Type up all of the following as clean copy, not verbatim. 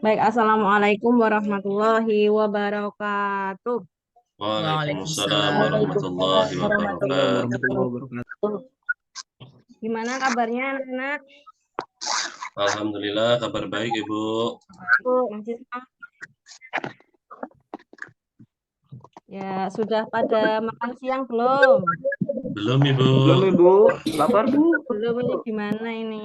Baik, Assalamualaikum warahmatullahi wabarakatuh. Waalaikumsalam Waalaikumsalam warahmatullahi warahmatullahi wabarakatuh. Warahmatullahi wabarakatuh. wabarakatuh. Gimana kabarnya anak-anak? Alhamdulillah kabar baik Ibu. Bu, masih semangat? Ya, sudah pada makan siang belum? Belum Ibu. Belum Ibu, lapar Bu? Belum, ini gimana ini?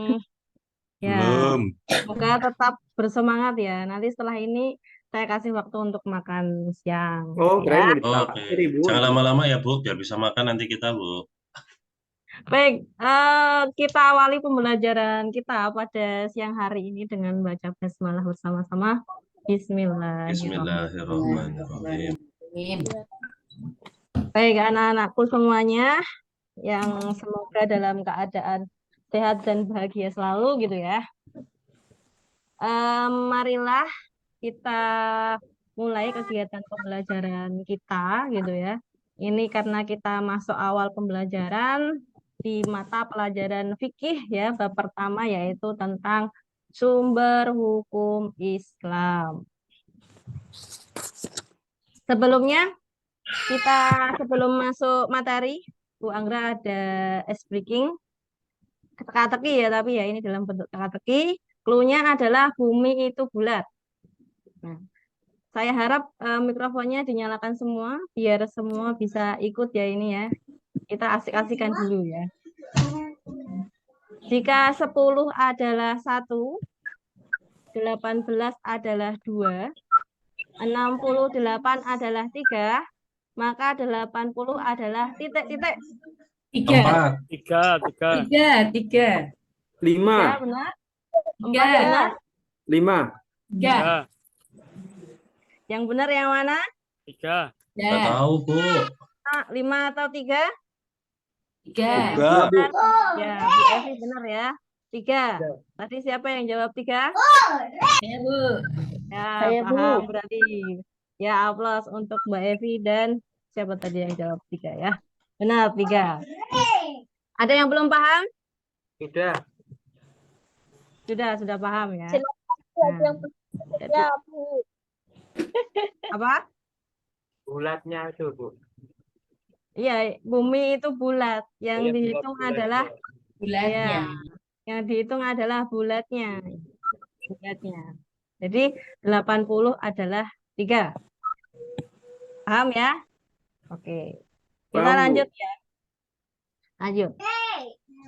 Ya, Belum. semoga tetap bersemangat ya. Nanti setelah ini saya kasih waktu untuk makan siang Oh, gitu keren ya. mau Oke. ditraktir Ibu. Jangan lama-lama ya Bu, biar bisa makan nanti kita Bu. Baik, kita awali pembelajaran kita pada siang hari ini dengan baca basmalah bersama-sama. Bismillahirrahmanirrahim. Bismillahirrahmanirrahim. Baik, anak-anakku semuanya yang semoga dalam keadaan sehat dan bahagia selalu gitu ya. Marilah kita mulai kegiatan pembelajaran kita gitu ya. Ini karena kita masuk awal pembelajaran di mata pelajaran fikih ya, bab pertama yaitu tentang sumber hukum Islam. Sebelumnya sebelum masuk materi, Bu Anggra ada ice breaking teka-teki ya, tapi ya ini dalam bentuk teka-teki. Clue-nya adalah bumi itu bulat. Nah, saya harap mikrofonnya dinyalakan semua biar semua bisa ikut ya ini ya. Kita asik-asikan dulu ya. Jika 10 adalah 1, 18 adalah 2, 68 adalah 3, maka 80 adalah titik-titik. Empat. Tiga. Lima, Ya, benar. 4 Tiga. benar. 5, Tiga. Yang benar yang mana? Tiga. Nggak tahu Bu. 5 atau 3? Tiga. Tiga Bu. Ya, Bu Evi benar ya. 3. Tadi siapa yang jawab 3? Ya, Bu. Ya, Saya, Bu. paham berarti. Ya, aplaus untuk Mbak Evi dan siapa tadi yang jawab 3 ya. Benar, 3. Ada yang belum paham? Sudah. Sudah paham ya. Nah, Jadi, apa? Bulatnya itu Bu. Iya, bumi itu bulat. Yang Iya, dihitung bulat adalah bulatnya. ya, yang dihitung adalah bulatnya. Bulatnya. Jadi 80 adalah 3. Paham ya? Oke. Kita Paham, Bu. lanjut ya. Lanjut.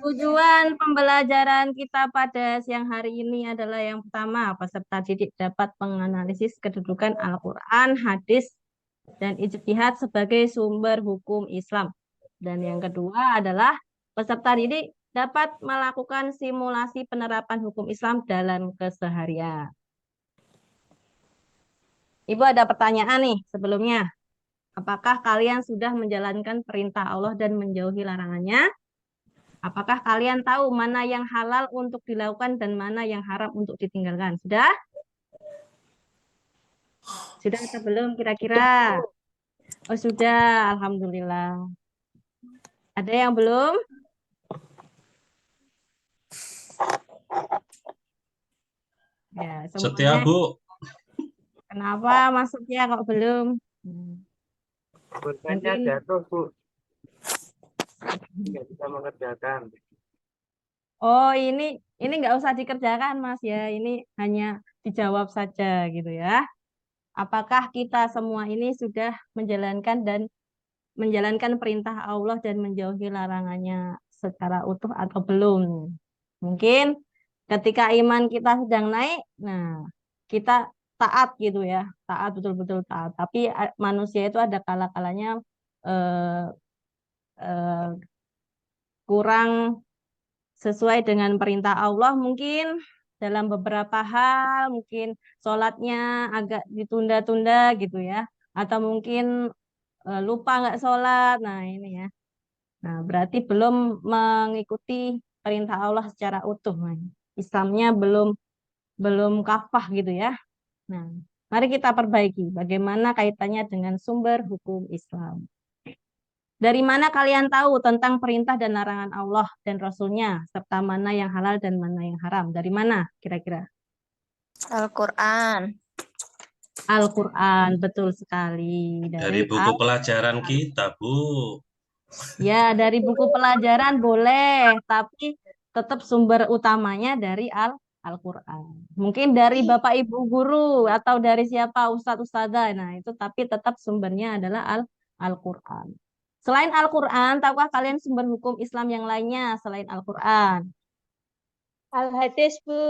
Tujuan pembelajaran kita pada siang hari ini adalah yang pertama, peserta didik dapat menganalisis kedudukan Al-Quran, hadis, dan ijtihad sebagai sumber hukum Islam. Dan yang kedua adalah peserta didik dapat melakukan simulasi penerapan hukum Islam dalam keseharian. Ibu ada pertanyaan nih sebelumnya. Apakah kalian sudah menjalankan perintah Allah dan menjauhi larangannya? Apakah kalian tahu mana yang halal untuk dilakukan dan mana yang haram untuk ditinggalkan? Sudah? Sudah atau belum kira-kira? Oh sudah, Alhamdulillah. Ada yang belum? Ya, Setia semuanya. Bu. Kenapa maksudnya kok belum? Pulpennya Mungkin jatuh Bu. Nggak bisa mengerjakan. oh ini nggak usah dikerjakan Mas ya. Ini hanya dijawab saja gitu ya. Apakah kita semua ini sudah menjalankan perintah Allah dan menjauhi larangannya secara utuh atau belum? Mungkin ketika iman kita sedang naik, nah kita taat gitu ya, taat betul-betul taat. Tapi manusia itu ada kala-kalanya eh, eh, kurang sesuai dengan perintah Allah mungkin dalam beberapa hal, mungkin sholatnya agak ditunda-tunda gitu ya, atau mungkin lupa nggak sholat. Nah ini ya. Nah berarti belum mengikuti perintah Allah secara utuh. Nah, Islamnya belum belum kafah gitu ya. Nah, mari kita perbaiki bagaimana kaitannya dengan sumber hukum Islam. Dari mana kalian tahu tentang perintah dan larangan Allah dan Rasul-Nya, serta mana yang halal dan mana yang haram? Dari mana kira-kira? Al-Quran. Al-Quran, betul sekali. Dari buku pelajaran kita, Bu. Ya, dari buku pelajaran boleh, tapi tetap sumber utamanya dari Al-Quran. Mungkin dari Bapak Ibu guru atau dari siapa Ustadz Ustadzah. Nah, itu tapi tetap sumbernya adalah Al-Quran. Selain Al-Quran, tahukah kalian sumber hukum Islam yang lainnya selain Al-Quran? Al-Hadis, Bu.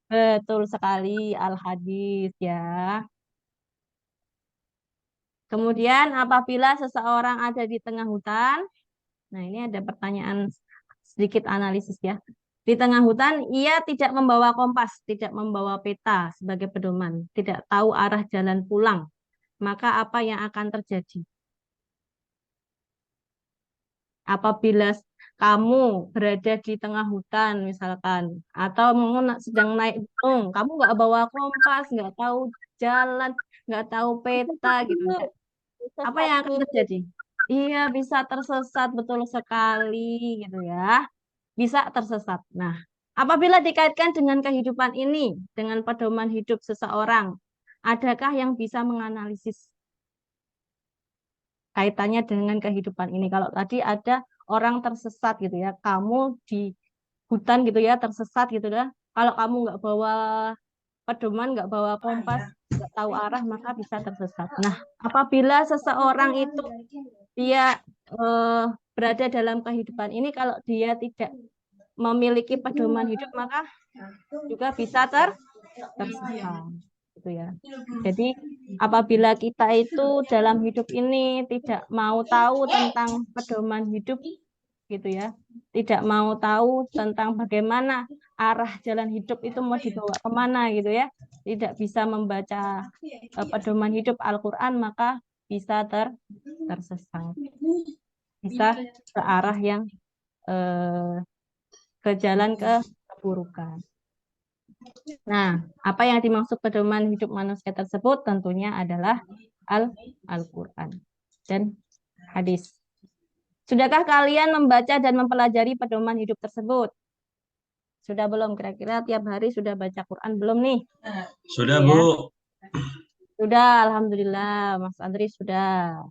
Betul sekali, Al-Hadis ya. Kemudian apabila seseorang ada di tengah hutan, nah ini ada pertanyaan sedikit analisis ya. Di tengah hutan, ia tidak membawa kompas, tidak membawa peta sebagai pedoman, tidak tahu arah jalan pulang. Maka apa yang akan terjadi? Apabila kamu berada di tengah hutan misalkan, atau sedang naik gunung, kamu nggak bawa kompas, nggak tahu jalan, nggak tahu peta gitu. Apa yang akan terjadi? Iya, bisa tersesat, betul sekali gitu ya. Bisa tersesat. Nah, apabila dikaitkan dengan kehidupan ini, dengan pedoman hidup seseorang, adakah yang bisa menganalisis kaitannya dengan kehidupan ini? Kalau tadi ada orang tersesat gitu ya, kamu di hutan gitu ya, tersesat gitu ya. Kalau kamu nggak bawa pedoman, nggak bawa kompas, nggak tahu arah, maka bisa tersesat. Nah, apabila seseorang itu dia berada dalam kehidupan ini, kalau dia tidak memiliki pedoman hidup, maka juga bisa tersesat. Gitu ya. Jadi, apabila kita itu dalam hidup ini tidak mau tahu tentang pedoman hidup, gitu ya, tidak mau tahu tentang bagaimana arah jalan hidup itu mau dibawa kemana gitu ya, tidak bisa membaca pedoman hidup Al-Quran, maka bisa tersesat, bisa ke arah yang ke jalan keburukan. Nah, apa yang dimaksud pedoman hidup manusia tersebut tentunya adalah Al-Quran dan hadis. Sudahkah kalian membaca dan mempelajari pedoman hidup tersebut? Sudah belum? Kira-kira tiap hari sudah baca Quran belum nih? Sudah, Ya. Bu. Sudah, Alhamdulillah. Mas Andri sudah.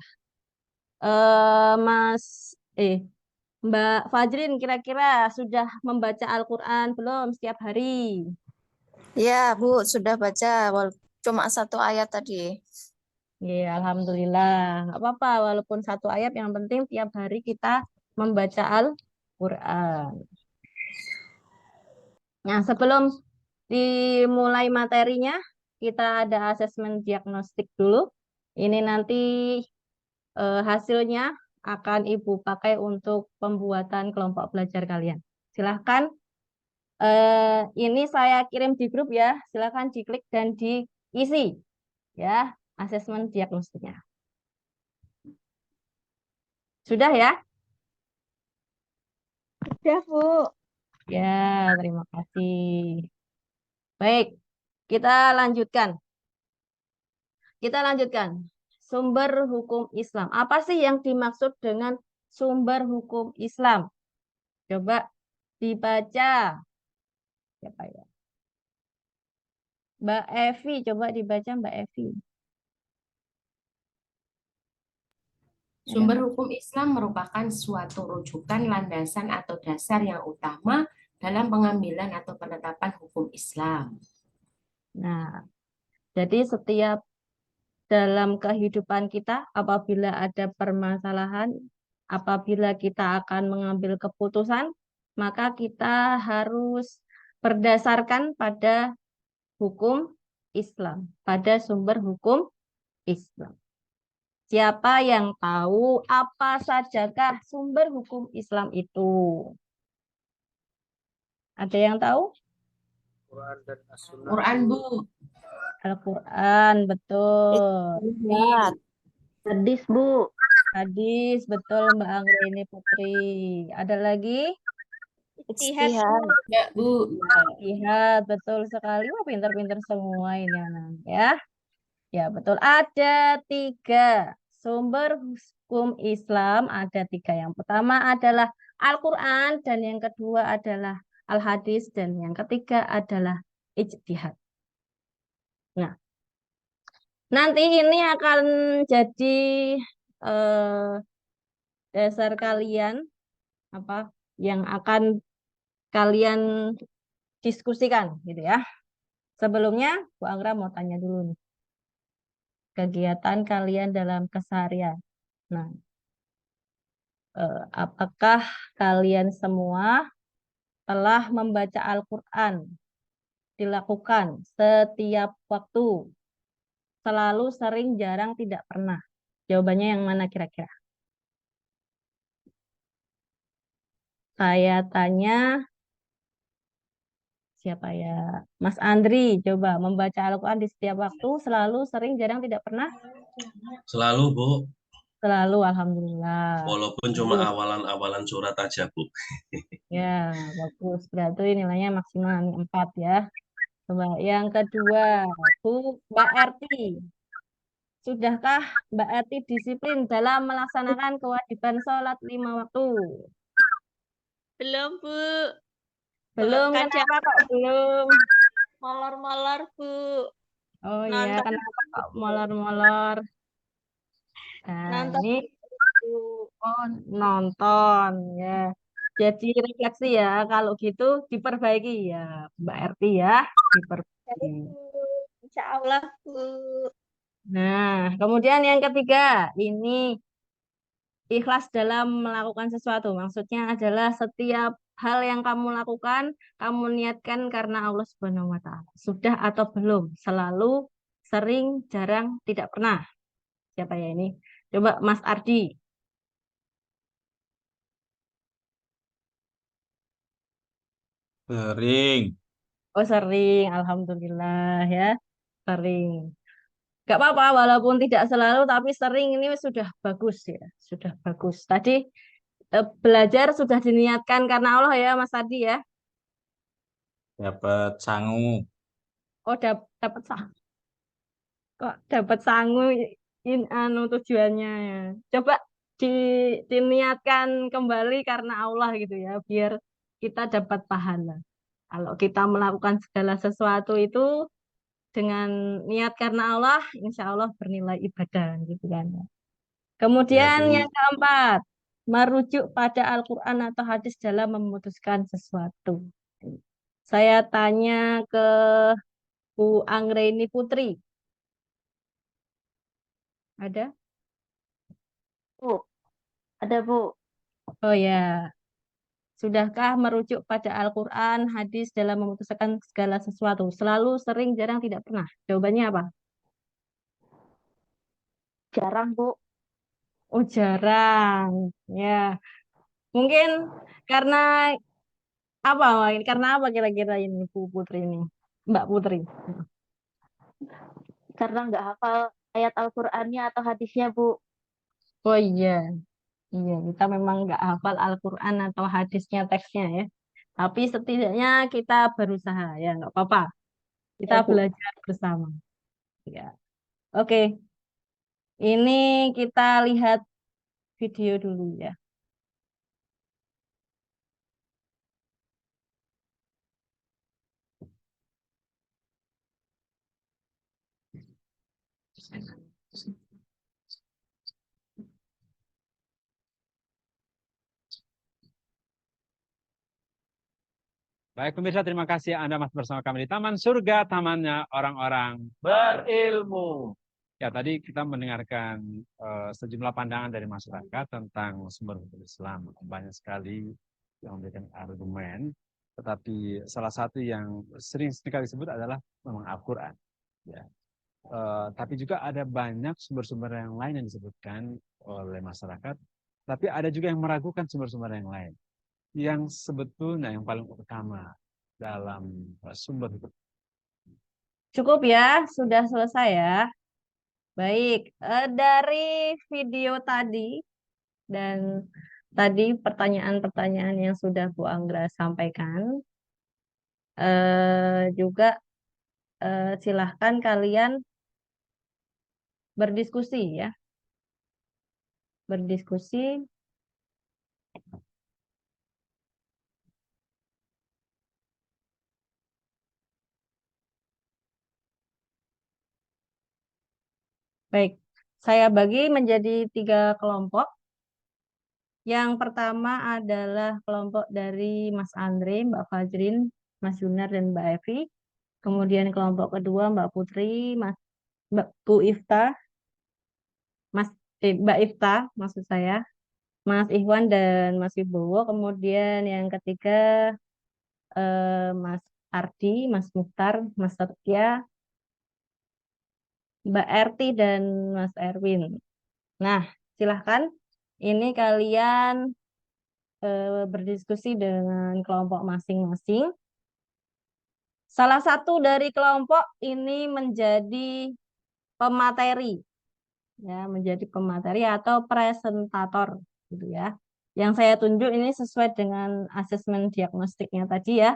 Mbak Fajrin kira-kira sudah membaca Al-Quran belum setiap hari? Ya, Bu, sudah baca. Cuma 1 ayat tadi. Ya, Alhamdulillah. Nggak apa-apa, walaupun 1 ayat, yang penting tiap hari kita membaca Al-Quran. Nah, sebelum dimulai materinya, kita ada asesmen diagnostik dulu. Ini nanti hasilnya akan Ibu pakai untuk pembuatan kelompok belajar kalian. Silahkan, ini saya kirim di grup ya, silahkan diklik dan diisi ya asesmen diagnostiknya. Sudah ya? Sudah, Bu. Ya, terima kasih. Baik, kita lanjutkan. Kita lanjutkan. Sumber hukum Islam. Apa sih yang dimaksud dengan sumber hukum Islam? Coba dibaca. Siapa ya? Mbak Evi, coba dibaca Mbak Evi. Sumber hukum Islam merupakan suatu rujukan, landasan, atau dasar yang utama dalam pengambilan atau penetapan hukum Islam. Nah, jadi setiap dalam kehidupan kita, apabila ada permasalahan, apabila kita akan mengambil keputusan, maka kita harus berdasarkan pada hukum Islam, pada sumber hukum Islam. Siapa yang tahu apa sajakah sumber hukum Islam itu? Ada yang tahu? Quran dan As-Sunnah. Quran, Bu. Al-Quran, betul. Lihat. Hadis, Bu. Hadis, betul Mbak Anggreni Putri. Ada lagi? Ijtihad. Ya, Bu. Lihat, betul sekali. Wah, pintar-pintar semua ini anak ya. Ya, betul. Ada 3 sumber hukum Islam. Ada 3. Yang pertama adalah Al-Quran, dan yang kedua adalah Al-Hadis, dan yang ketiga adalah ijtihad. Nah, nanti ini akan jadi eh, dasar kalian apa yang akan kalian diskusikan gitu ya. Sebelumnya, Bu Anggra mau tanya dulu nih, kegiatan kalian dalam keseharian. Nah, apakah kalian semua telah membaca Al-Quran dilakukan setiap waktu, selalu, sering, jarang, tidak pernah? Jawabannya yang mana kira-kira? Saya tanya siapa ya? Mas Andri, coba membaca Al-Quran di setiap waktu, selalu, sering, jarang, tidak pernah? Selalu, Bu. Selalu, alhamdulillah. Walaupun cuma Bagus. awalan-awalan surat aja, Bu. Ya, bagus. Berarti nilainya maksimal nih, 4 ya. Coba yang kedua, Bu Mbak Erti. Sudahkah Mbak Erti disiplin dalam melaksanakan kewajiban sholat 5 waktu? Belum, Bu. Belum, Kadang kenapa kok belum? molor-molor, Bu. Oh iya, Nonton, kenapa kok molor-molor? Nah, nonton, ini Bu. oh, nonton ya. Jadi refleksi ya, kalau gitu diperbaiki ya, Mbak Erti ya, diperbaiki. Baik, Bu. Insya Allah, Bu. Nah, kemudian yang ketiga, ini ikhlas dalam melakukan sesuatu. Maksudnya adalah setiap hal yang kamu lakukan, kamu niatkan karena Allah Subhanahu wa Ta'ala. Sudah atau belum? Selalu, sering, jarang, tidak pernah. Siapa ya ini? Coba Mas Ardi. Sering. Oh, sering. Alhamdulillah ya. Sering. Gak apa-apa, walaupun tidak selalu, tapi sering ini sudah bagus ya. Sudah bagus. Tadi belajar sudah diniatkan karena Allah ya, Mas Ardi ya. Dapat sangu. Oh, dapat kok dapat sangu tujuannya ya. Coba di, diniatkan kembali karena Allah gitu ya, biar kita dapat pahala. Kalau kita melakukan segala sesuatu itu dengan niat karena Allah, insya Allah bernilai ibadah gitu kan. Ya, Kemudian Bu. yang keempat, merujuk pada Al-Quran atau hadis dalam memutuskan sesuatu. Saya tanya ke Bu Anggreni Putri, ada? Bu, ada Bu. Oh ya, sudahkah merujuk pada Al-Quran, hadis dalam memutuskan segala sesuatu? Selalu, sering, jarang, tidak pernah. Jawabannya apa? Jarang Bu. Oh, jarang. Ya, mungkin karena apa? Karena apa kira-kira ini Bu Putri ini? Mbak Putri. Karena nggak hafal ayat Al-Qur'annya atau hadisnya Bu. Oh iya, iya kita memang nggak hafal Al-Quran atau hadisnya teksnya ya. Tapi setidaknya kita berusaha ya, nggak apa-apa. Kita Ya Bu. belajar bersama. Ya, oke. Ini kita lihat video dulu ya. Baik pemirsa, terima kasih Anda masih bersama kami di Taman Surga, tamannya orang-orang berilmu. Ya, tadi kita mendengarkan sejumlah pandangan dari masyarakat tentang sumber hukum Islam. Banyak sekali yang memberikan argumen, tetapi salah satu yang sering sekali disebut adalah memang Al-Quran. Ya. Tapi juga ada banyak sumber-sumber yang lain yang disebutkan oleh masyarakat, tapi ada juga yang meragukan sumber-sumber yang lain yang sebetulnya yang paling utama dalam sumber hidup. Cukup ya, sudah selesai ya. Baik, dari video tadi dan tadi pertanyaan-pertanyaan yang sudah Bu Anggra sampaikan, juga silahkan kalian berdiskusi ya, berdiskusi. Baik, saya bagi menjadi 3 kelompok. Yang pertama adalah kelompok dari Mas Andre, Mbak Fajrin, Mas Yunar, dan Mbak Evi. Kemudian kelompok kedua Mbak Putri, Mbak Bu Ifta, Mbak Ifta maksud saya, Mas Ikhwan dan Mas Wibowo. Kemudian yang ketiga Mas Ardi, Mas Mukhtar, Mas Setia, Mbak Erti, dan Mas Erwin. Nah, silahkan. Ini kalian berdiskusi dengan kelompok masing-masing. Salah satu dari kelompok ini menjadi pemateri, ya, menjadi pemateri atau presentator, gitu ya. Yang saya tunjuk ini sesuai dengan asesmen diagnostiknya tadi ya.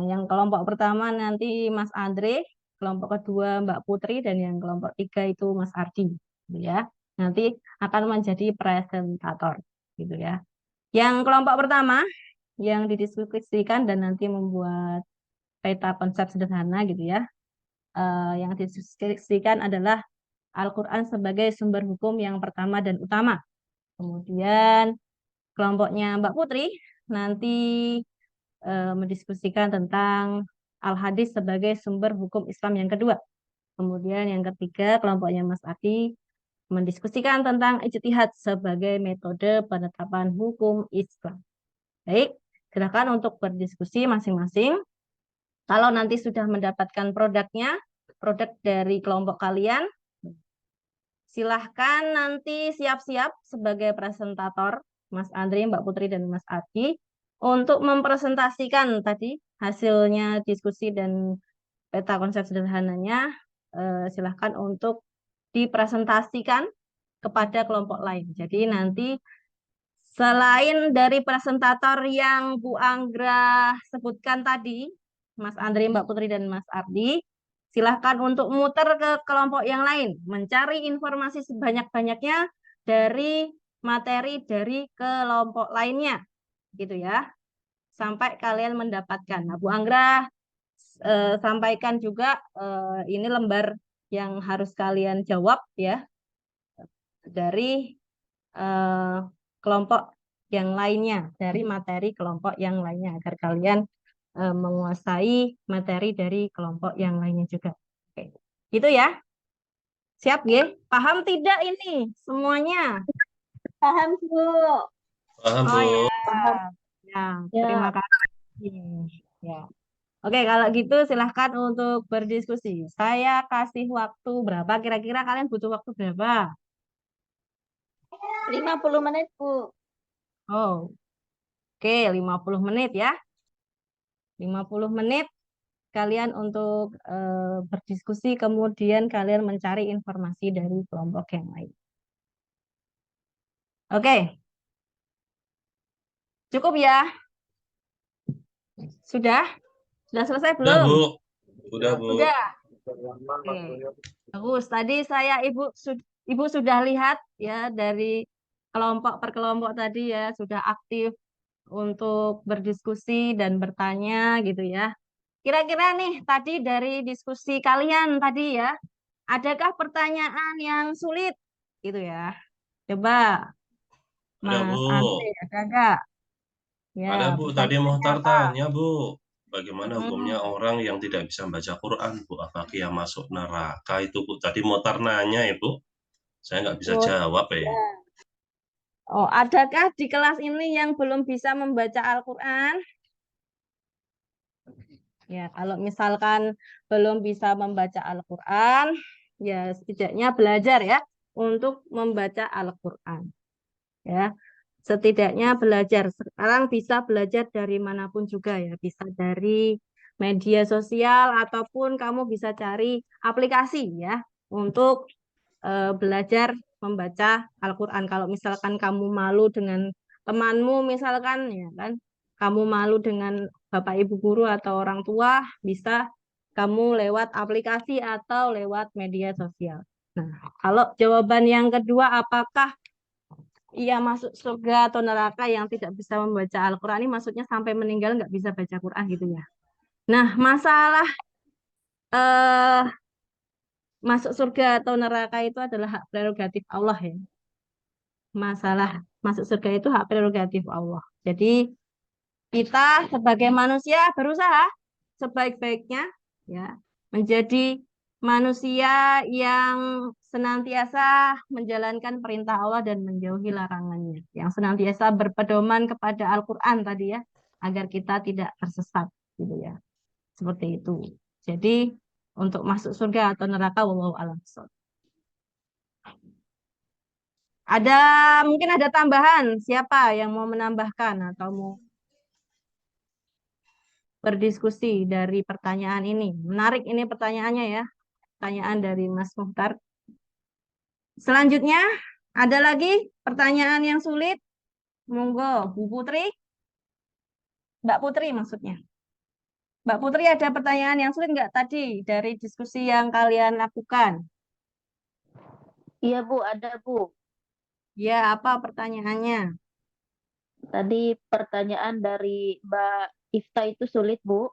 Yang kelompok pertama nanti Mas Andre, kelompok kedua Mbak Putri, dan yang kelompok 3 itu Mas Ardi, gitu ya. Nanti akan menjadi presentator, gitu ya. Yang kelompok pertama yang didiskusikan dan nanti membuat peta konsep sederhana, gitu ya. Yang didiskusikan adalah Al-Quran sebagai sumber hukum yang pertama dan utama. Kemudian kelompoknya Mbak Putri nanti mendiskusikan tentang Al-Hadis sebagai sumber hukum Islam yang kedua. Kemudian yang ketiga kelompoknya Mas Adi mendiskusikan tentang ijtihad sebagai metode penetapan hukum Islam. Baik, silakan untuk berdiskusi masing-masing. Kalau nanti sudah mendapatkan produknya, produk dari kelompok kalian, silahkan nanti siap-siap sebagai presentator, Mas Andri, Mbak Putri, dan Mas Adi, untuk mempresentasikan tadi hasilnya diskusi dan peta konsep sederhananya. Silahkan untuk dipresentasikan kepada kelompok lain. Jadi nanti selain dari presentator yang Bu Anggra sebutkan tadi, Mas Andri, Mbak Putri, dan Mas Ardi, silahkan untuk muter ke kelompok yang lain, mencari informasi sebanyak-banyaknya dari materi dari kelompok lainnya, gitu ya, sampai kalian mendapatkan. Nah, Bu Anggra sampaikan juga ini lembar yang harus kalian jawab ya dari kelompok yang lainnya, dari materi kelompok yang lainnya, agar kalian menguasai materi dari kelompok yang lainnya juga. Oke. Gitu ya. Siap, G? Paham tidak ini semuanya? Paham, Bu. Paham, Oh Bu. ya. Paham. Ya, Ya. terima kasih. Ya. Oke, kalau gitu silahkan untuk berdiskusi. Saya kasih waktu berapa? Kira-kira kalian butuh waktu berapa? 50 menit, Bu. Oh, oke, 50 menit ya. 50 menit kalian untuk berdiskusi, kemudian kalian mencari informasi dari kelompok yang lain. Oke. Cukup ya? Sudah? Sudah selesai Udah, belum? Bu. Udah, Bu. Sudah. Oke. Bagus. Tadi Ibu sudah lihat ya dari kelompok per kelompok tadi ya, sudah aktif untuk berdiskusi dan bertanya gitu ya. Kira-kira nih tadi dari diskusi kalian tadi ya, adakah pertanyaan yang sulit gitu ya? Coba Ada, Bu. Mas Andre, ada nggak? Ya, Ada, Bu. Tadi pertanyaannya Mohtar apa? tanya, Bu. Bagaimana hukumnya Mm-mm. orang yang tidak bisa baca Quran, Bu? Apakah dia masuk neraka itu, Bu? Tadi Mohtar nanya, ya, Bu. Saya nggak bisa Oh, jawab, ya. oh, adakah di kelas ini yang belum bisa membaca Al-Quran? Ya, kalau misalkan belum bisa membaca Al-Quran, ya setidaknya belajar ya untuk membaca Al-Quran. Ya, setidaknya belajar. Sekarang bisa belajar dari manapun juga ya, bisa dari media sosial ataupun kamu bisa cari aplikasi ya untuk belajar membaca Al-Quran. Kalau misalkan kamu malu dengan temanmu misalkan ya kan, kamu malu dengan bapak ibu guru atau orang tua, bisa kamu lewat aplikasi atau lewat media sosial. Nah, kalau jawaban yang kedua, apakah ia masuk surga atau neraka yang tidak bisa membaca Al-Quran, ini maksudnya sampai meninggal nggak bisa baca Quran gitu ya. Nah, masalah eh, masuk surga atau neraka itu adalah hak prerogatif Allah ya. Masalah masuk surga itu hak prerogatif Allah. Jadi kita sebagai manusia berusaha sebaik-baiknya ya menjadi manusia yang senantiasa menjalankan perintah Allah dan menjauhi larangannya, yang senantiasa berpedoman kepada Al-Qur'an tadi ya, agar kita tidak tersesat gitu ya. Seperti itu. Jadi untuk masuk surga atau neraka wallahu a'lam bishawab. Ada mungkin ada tambahan, siapa yang mau menambahkan atau mau berdiskusi dari pertanyaan ini? Menarik ini pertanyaannya ya. Pertanyaan dari Mas Muhtar. Selanjutnya, ada lagi pertanyaan yang sulit? Monggo, Bu Putri. Mbak Putri maksudnya. Mbak Putri ada pertanyaan yang sulit nggak tadi dari diskusi yang kalian lakukan? Iya Bu, ada Bu. Ya, apa pertanyaannya? Tadi pertanyaan dari Mbak Ifta itu sulit Bu.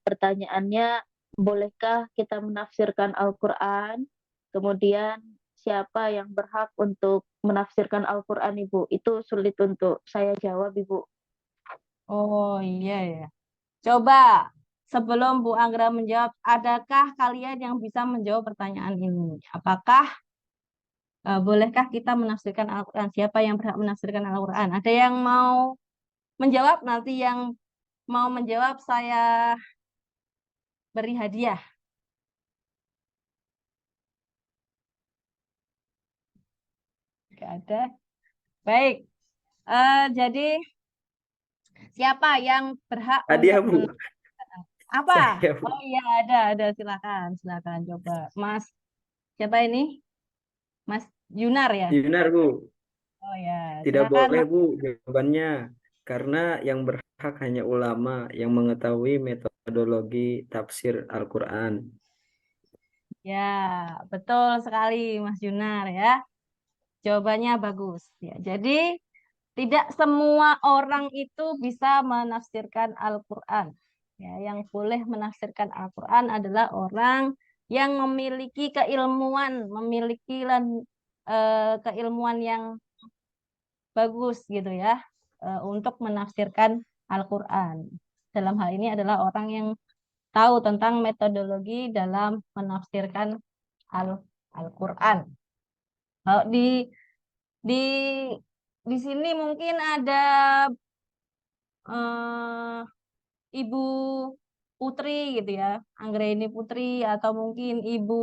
Pertanyaannya, bolehkah kita menafsirkan Al-Quran? Kemudian siapa yang berhak untuk menafsirkan Al-Quran Ibu? Itu sulit untuk saya jawab Ibu. Oh iya ya. Coba sebelum Bu Anggra menjawab, adakah kalian yang bisa menjawab pertanyaan ini? Apakah bolehkah kita menafsirkan Al-Quran? Siapa yang berhak menafsirkan Al-Quran? Ada yang mau menjawab? Nanti yang mau menjawab saya beri hadiah. Gak ada. Baik. Jadi siapa yang berhak Hadiah, untuk Bu. apa? Saya, Bu. Oh iya ada. Silakan, silakan coba. Mas, siapa ini? Mas Yunar ya? Yunar, Bu. Oh ya, Tidak silakan boleh, Mas. Bu, jawabannya. Karena yang berhak hanya ulama yang mengetahui metodologi tafsir Al-Quran. Ya, betul sekali Mas Yunar ya. Jawabannya bagus. Ya, jadi tidak semua orang itu bisa menafsirkan Al-Quran. Ya, yang boleh menafsirkan Al-Quran adalah orang yang memiliki keilmuan, memiliki keilmuan yang bagus gitu ya, untuk menafsirkan Al-Quran. Dalam hal ini adalah orang yang tahu tentang metodologi dalam menafsirkan Al-Quran. Kalau di di sini mungkin ada eh, Ibu Putri gitu ya, Anggreni Putri, atau mungkin Ibu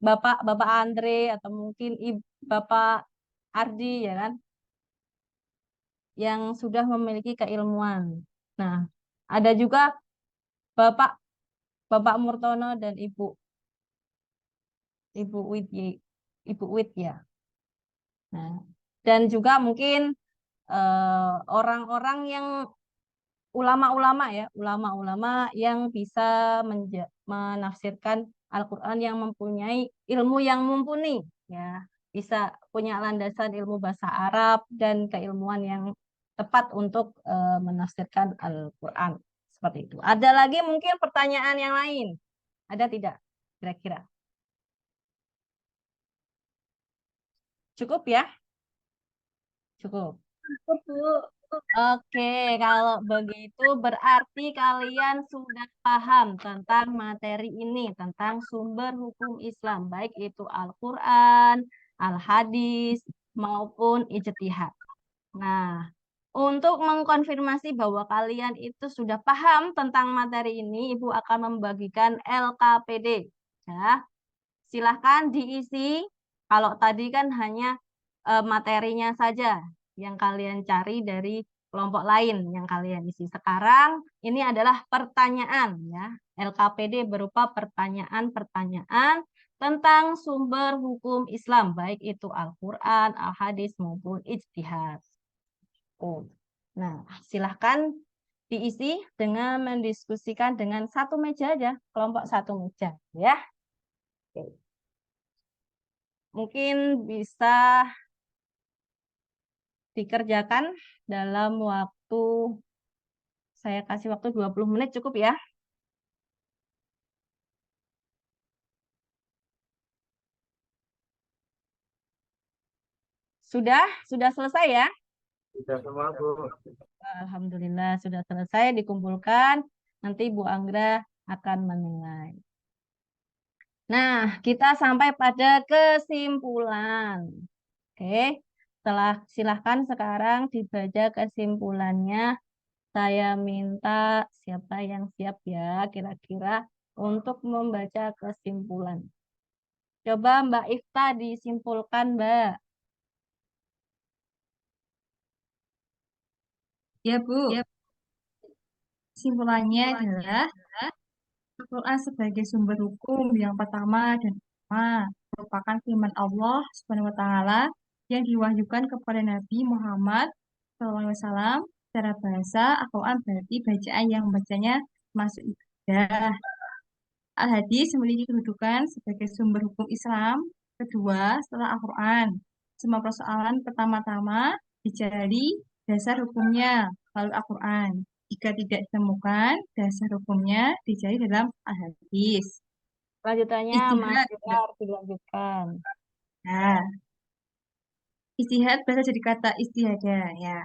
Bapak Andre, atau mungkin Bapak Ardi ya kan, yang sudah memiliki keilmuan. Nah, ada juga Bapak Bapak Murtono dan Ibu Wid ya. Nah, dan juga mungkin orang-orang yang ulama-ulama ya, ulama-ulama yang bisa menafsirkan Al-Quran, yang mempunyai ilmu yang mumpuni ya, bisa punya landasan ilmu bahasa Arab dan keilmuan yang tepat untuk menafsirkan Al-Quran seperti itu. Ada lagi mungkin pertanyaan yang lain? Ada tidak kira-kira? Cukup ya? Cukup. Bu. Oke, kalau begitu berarti kalian sudah paham tentang materi ini, tentang sumber hukum Islam, baik itu Al-Quran, Al-Hadis, maupun ijtihad. Nah, untuk mengkonfirmasi bahwa kalian itu sudah paham tentang materi ini, Ibu akan membagikan LKPD. Ya, silahkan diisi. Kalau tadi kan hanya materinya saja yang kalian cari dari kelompok lain yang kalian isi. Sekarang ini adalah pertanyaan ya. LKPD berupa pertanyaan-pertanyaan tentang sumber hukum Islam, baik itu Al-Quran, Al-Hadis maupun ijtihad. Oh. Nah, silahkan diisi dengan mendiskusikan dengan satu meja aja, kelompok satu meja ya. Oke. Mungkin bisa dikerjakan dalam waktu, saya kasih waktu 20 menit cukup ya. Sudah selesai ya? Sudah semua, Bu. Alhamdulillah sudah selesai dikumpulkan. Nanti Bu Anggra akan menilai. Nah, kita sampai pada kesimpulan. Oke, silahkan sekarang dibaca kesimpulannya. Saya minta siapa yang siap ya kira-kira untuk membaca kesimpulan. Coba Mbak Ifta disimpulkan, Mbak. Ya, Bu. Kesimpulannya adalah Al-Quran sebagai sumber hukum yang pertama dan utama merupakan firman Allah Subhanahu wa taala yang diwahyukan kepada Nabi Muhammad SAW. Secara bahasa, Al-Quran berarti bacaan yang membacanya masuk ibadah. Al-Hadis memiliki kedudukan sebagai sumber hukum Islam kedua setelah Al-Quran. Semua persoalan pertama-tama dicari dasar hukumnya, lalu Al-Quran. Jika tidak ditemukan, dasar hukumnya dicari dalam Al-Hadis. Lanjutannya Mas Ijtihad. Bilar dilanjutkan. Nah, ijtihad berasal dari kata istihadah, ya.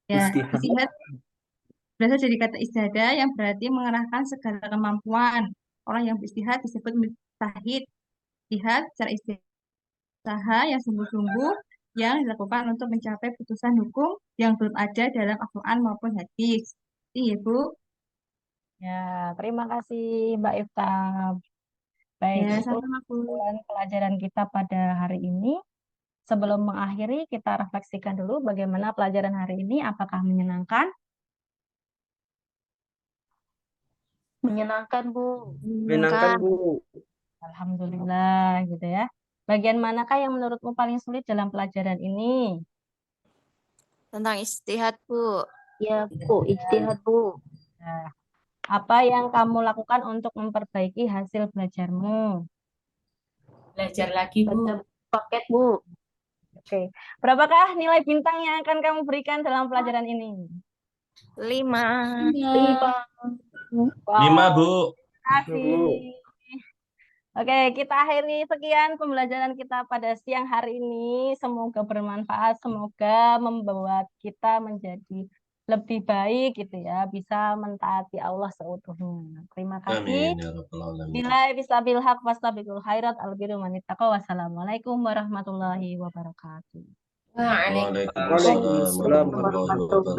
Ya, Ijtihad. ijtihad berasal dari kata istihadah yang berarti mengerahkan segala kemampuan. Orang yang beristihad disebut mujtahid. Ijtihad secara usaha yang sungguh-sungguh yang dilakukan untuk mencapai putusan hukum yang belum ada dalam Al-Quran maupun hadis. Iya, Bu. Ya, terima kasih Mbak Ifta. Baik, Ya, itu sama-sama, Bu. kesimpulan pelajaran kita pada hari ini. Sebelum mengakhiri, kita refleksikan dulu bagaimana pelajaran hari ini. Apakah menyenangkan? Menyenangkan, Bu. Menyenangkan, Bu. Alhamdulillah, gitu ya. Bagian manakah yang menurutmu paling sulit dalam pelajaran ini? Tentang istihad, Bu. Ya, Bu. Ijtihad, Bu. Nah, apa yang kamu lakukan untuk memperbaiki hasil belajarmu? Belajar lagi, Bu. Baca paket, Bu. Oke, berapakah nilai bintang yang akan kamu berikan dalam pelajaran ini? 5. 5. 5, Bu. Terima kasih. Oke, kita akhiri sekian pembelajaran kita pada siang hari ini. Semoga bermanfaat, semoga membuat kita menjadi lebih baik gitu ya, bisa mentaati Allah seutuhnya. Terima kasih. Amin ya rabbal alamin. Bila bisa bilhaq wastabiqul khairat albiru manittaqwa. Wassalamualaikum warahmatullahi wabarakatuh. Waalaikumsalam warahmatullahi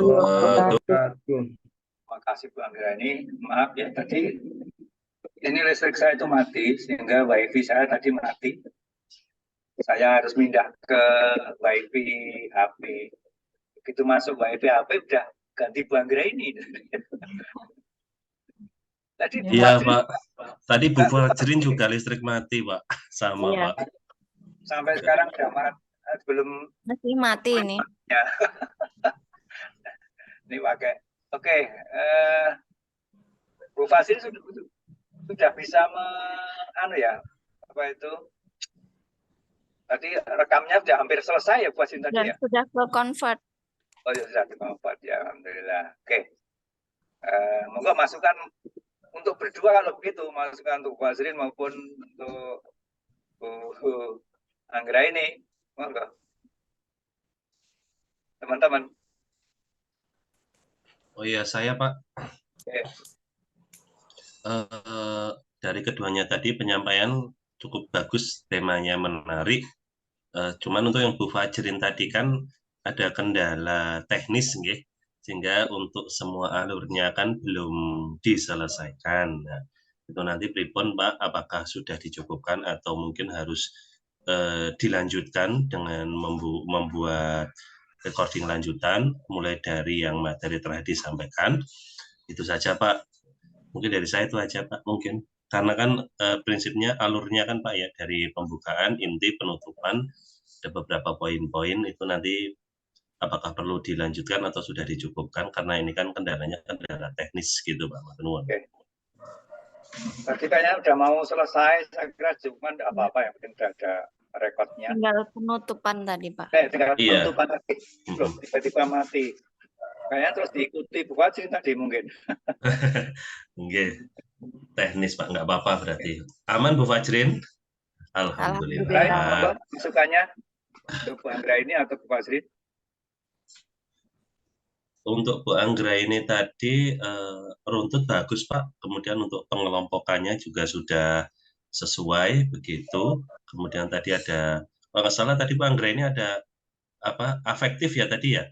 wabarakatuh. Terima kasih Bu Anggrani. Maaf ya tadi ini listrik saya itu mati sehingga wifi saya tadi mati. Saya harus pindah ke wifi HP. Begitu masuk wifi HP udah ganti Bu Anggrani. Tadi Bu Iya Fajrin, Pak, tadi Bu Fajrin juga listrik mati Pak, sama Iya. Pak. sampai sekarang belum Masih mati ini. ya. Ini pakai. Oke, Bu Fajrin sudah bisa apa itu? Tadi rekamnya sudah hampir selesai ya Bu Fajrin tadi Dan ya? sudah ke convert. Oh ya sudah dikonvert ya, alhamdulillah. Oke, moga masukan untuk berdua kalau begitu, masukan untuk Bu Azrin maupun untuk Bu Anggra ini, monggo. Teman-teman. Oh iya, saya Pak. Oke. Dari keduanya tadi penyampaian cukup bagus, temanya menarik. Cuman untuk yang Bu Fajrin tadi kan ada kendala teknis, nggih, sehingga untuk semua alurnya kan belum diselesaikan. Nah, itu nanti pripun Pak, apakah sudah dicukupkan atau mungkin harus dilanjutkan dengan membuat recording lanjutan, mulai dari yang materi telah disampaikan. Itu saja Pak. Mungkin dari saya itu aja Pak, mungkin. Karena kan prinsipnya alurnya kan Pak ya, dari pembukaan, inti, penutupan, ada beberapa poin-poin itu nanti apakah perlu dilanjutkan atau sudah dicukupkan, karena ini kan kendalanya kendala teknis gitu Pak. Oke. Tadi kayaknya udah mau selesai, saya kira cuma tidak apa-apa ya, mungkin sudah ada rekodnya. Tinggal penutupan tadi, Pak. Tinggal Iya. penutupan tadi, belum tiba-tiba mati. Kayaknya terus diikuti Bu Fajrin tadi mungkin. Nggih. teknis Pak, nggak apa-apa berarti. Aman Bu Fajrin? Alhamdulillah. Lain, Alhamdulillah. monggo masukannya untuk Bu Anggra ini atau Bu Fajrin. Untuk Bu Anggra ini tadi runtut bagus Pak, kemudian untuk pengelompokannya juga sudah sesuai begitu. Kemudian tadi ada, kalau nggak salah tadi Bu Anggra ini ada apa afektif ya tadi ya?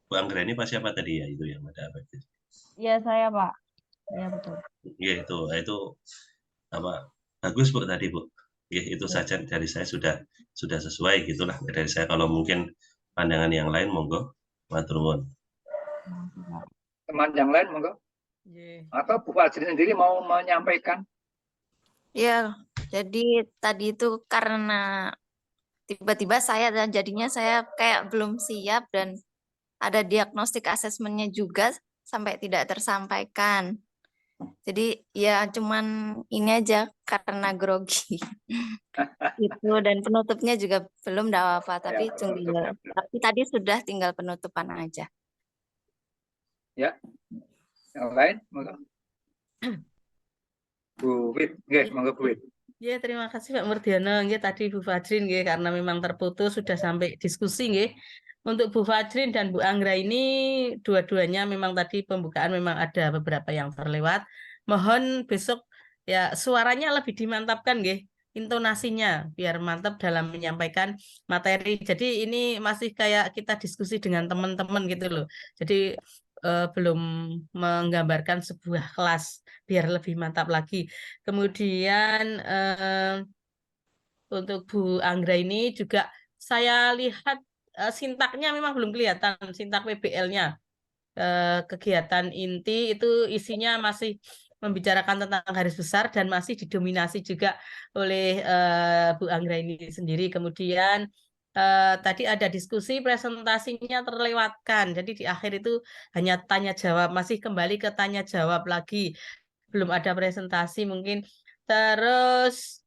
Bu Anggra ini pasti apa tadi ya itu yang ada afektif? Ya saya Pak. Ya betul. Ya itu apa bagus Bu tadi Bu. Ya itu saja dari saya sudah sesuai gitulah dari saya. Kalau mungkin pandangan yang lain monggo matur nuwun. Teman yang lain monggo. Atau Bu Fajrin sendiri mau menyampaikan? Ya, jadi tadi itu karena tiba-tiba jadinya saya kayak belum siap dan ada diagnostik asesmennya juga sampai tidak tersampaikan. Jadi ya cuman ini aja karena grogi. Itu dan penutupnya juga belum apa tapi tapi tadi sudah tinggal penutupan aja. Ya. Yang lain monggo. Bu Wit, nggih, monggo Bu Wit. Ya, terima kasih Pak Murdiono. Nggih, tadi Bu Fajrin nggih karena memang terputus sudah sampai diskusi nggih. Untuk Bu Fajrin dan Bu Anggra ini dua-duanya memang tadi pembukaan memang ada beberapa yang terlewat. Mohon besok ya suaranya lebih dimantapkan nggih, intonasinya biar mantap dalam menyampaikan materi. Jadi ini masih kayak kita diskusi dengan teman-teman gitu loh. Jadi belum menggambarkan sebuah kelas biar lebih mantap lagi. Kemudian untuk Bu Anggra ini juga saya lihat sintaknya memang belum kelihatan, sintak PBL-nya. Kegiatan inti itu isinya masih membicarakan tentang garis besar dan masih didominasi juga oleh Bu Anggra ini sendiri. Kemudian tadi ada diskusi, presentasinya terlewatkan. Jadi di akhir itu hanya tanya jawab, masih kembali ke tanya jawab lagi. Belum ada presentasi mungkin. Terus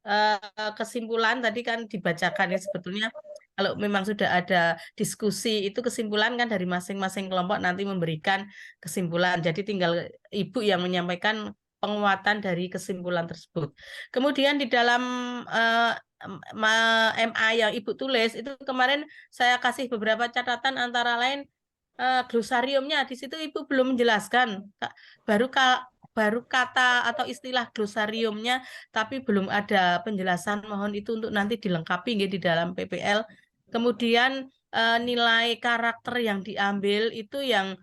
kesimpulan tadi kan dibacakan ya sebetulnya kalau memang sudah ada diskusi itu kesimpulan kan dari masing-masing kelompok nanti memberikan kesimpulan. Jadi tinggal Ibu yang menyampaikan penguatan dari kesimpulan tersebut. Kemudian di dalam MA yang Ibu tulis itu kemarin saya kasih beberapa catatan antara lain glosariumnya di situ Ibu belum menjelaskan. Baru kata atau istilah glosariumnya tapi belum ada penjelasan, mohon itu untuk nanti dilengkapi di dalam PPL. Kemudian nilai karakter yang diambil itu yang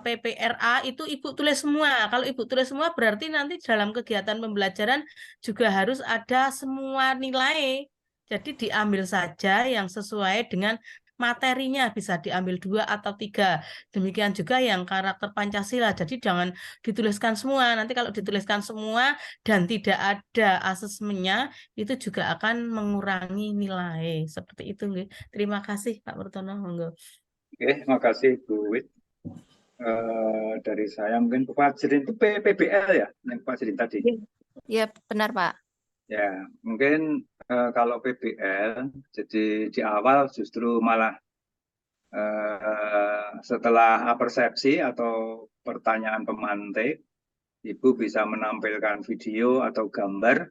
PPRA itu Ibu tulis semua. Kalau Ibu tulis semua berarti nanti dalam kegiatan pembelajaran juga harus ada semua nilai. Jadi diambil saja yang sesuai dengan materinya, bisa diambil 2 atau 3. Demikian juga yang karakter Pancasila. Jadi jangan dituliskan semua. Nanti kalau dituliskan semua dan tidak ada asesmennya, itu juga akan mengurangi nilai. Seperti itu. Terima kasih Pak Murtono. Monggo. Oke, makasih Bu Wit. Dari saya mungkin Bu Fajrin itu PBL ya, yang Bu Fajrin tadi. Ya, benar Pak. Ya, mungkin kalau PBL, jadi di awal justru malah setelah persepsi atau pertanyaan pemantik, Ibu bisa menampilkan video atau gambar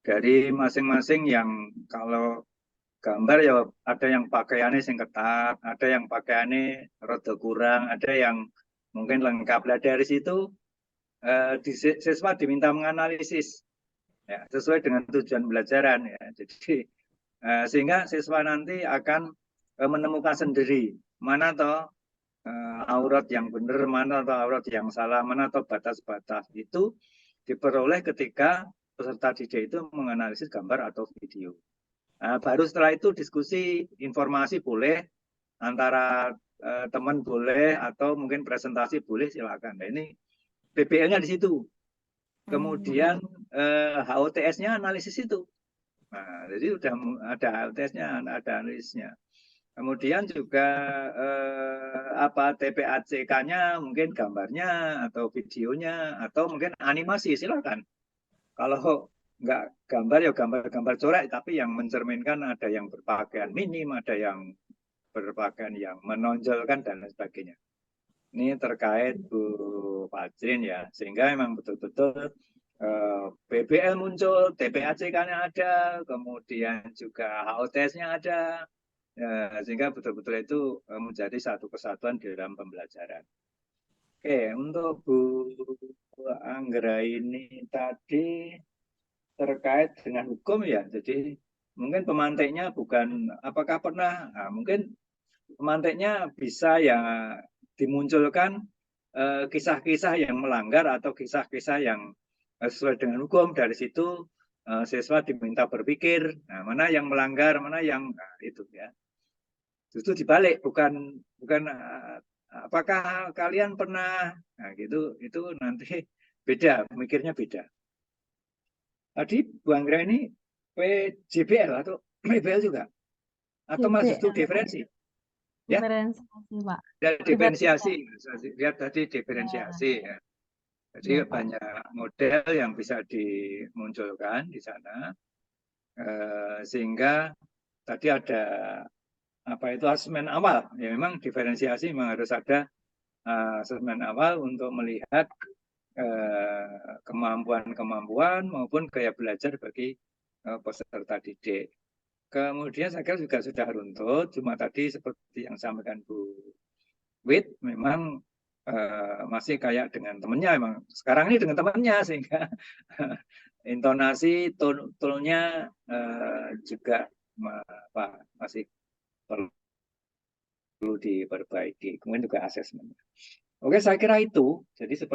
dari masing-masing yang kalau gambar ya ada yang pakaiannya sing ketat, ada yang pakaiannya rada kurang, ada yang mungkin lengkap. Lah dari situ siswa diminta menganalisis ya, sesuai dengan tujuan pembelajaran ya. Jadi sehingga siswa nanti akan menemukan sendiri mana toh aurat yang benar, mana toh aurat yang salah, mana toh batas-batas. Itu diperoleh ketika peserta didik itu menganalisis gambar atau video. Baru setelah itu diskusi, informasi boleh, antara teman boleh, atau mungkin presentasi boleh, silakan. Nah, ini PBL-nya di situ. Kemudian HOTS-nya analisis itu. Nah, jadi sudah ada HOTS-nya, ada analisisnya. Kemudian juga TPACK-nya, mungkin gambarnya, atau videonya, atau mungkin animasi, silakan. Kalau nggak gambar ya gambar-gambar corak, tapi yang mencerminkan ada yang berpakaian minim, ada yang berpakaian yang menonjolkan dan lain sebagainya. Ini terkait Bu Fajrin ya, sehingga memang betul-betul BBL muncul, TPACK-nya ada, kemudian juga HOTS-nya ada, sehingga betul-betul itu menjadi satu kesatuan di dalam pembelajaran. Oke, untuk Bu Anggra ini tadi terkait dengan hukum ya, jadi mungkin pemantiknya bukan apakah pernah, mungkin pemantiknya bisa ya dimunculkan kisah-kisah yang melanggar atau kisah-kisah yang sesuai dengan hukum. Dari situ siswa diminta berpikir, mana yang melanggar, mana yang itu ya. Justru dibalik, bukan apakah kalian pernah, gitu, itu nanti beda, mikirnya beda. Tadi Bu Anggra ini PJBL atau PBL juga? Atau malah justru diferensi? Ya, Diferensiasi, Pak. diferensiasi. Lihat tadi diferensiasi ya. Jadi banyak model yang bisa dimunculkan di sana, sehingga tadi ada apa itu asesmen awal. Ya memang diferensiasi memang harus ada asesmen awal untuk melihat kemampuan-kemampuan maupun gaya belajar bagi peserta didik. Kemudian saya kira juga sudah runtut, cuma tadi seperti yang sampaikan Bu Wit, memang masih kayak dengan temennya, memang sekarang ini dengan temennya, sehingga intonasi, tone-nya juga masih perlu diperbaiki. Kemudian juga asesmen. Oke, saya kira itu. Jadi